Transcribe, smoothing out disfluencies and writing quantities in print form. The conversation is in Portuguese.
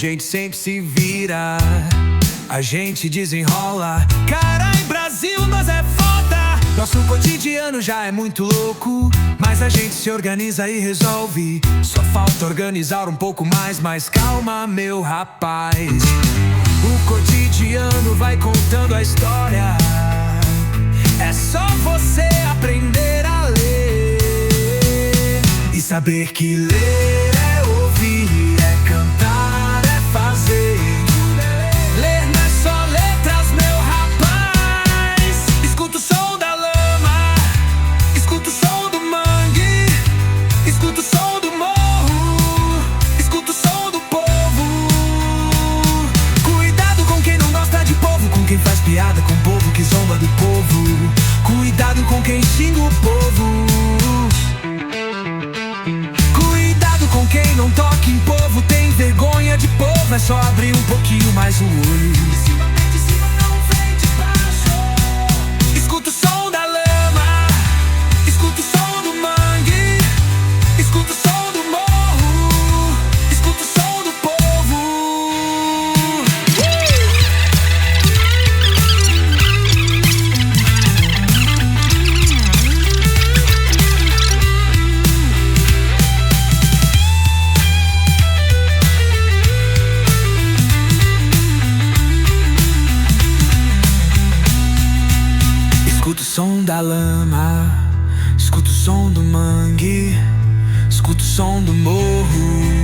gente sempre se vira, a gente desenrola. Carai, Brasil, nós é foda. Nosso cotidiano já é muito louco, mas a gente se organiza e resolve. Só falta organizar um pouco mais, mas calma, meu rapaz. O cotidiano vai contando a história, é só você aprender a ler e saber que ler é ouvir, é cantar, é fazer. Ler não é só letras, meu rapaz. Escuta o som da lama, escuta o som do mangue, escuta o som do morro, escuta o som do povo. Cuidado com quem não gosta de povo, com quem faz piada com o povo, que zomba do povo. Cuidado com quem xinga o povo. Cuidado com quem não toca em povo, tem vergonha de povo. É só abrir um pouquinho mais o olho. De cima vem de cima, não vem de baixo. Escuta o som da lama, escuta o som do mangue, escuta o som do morro, escuta o som do povo. Escuta o som da lama, escuta o som do mangue, escuta o som do morro.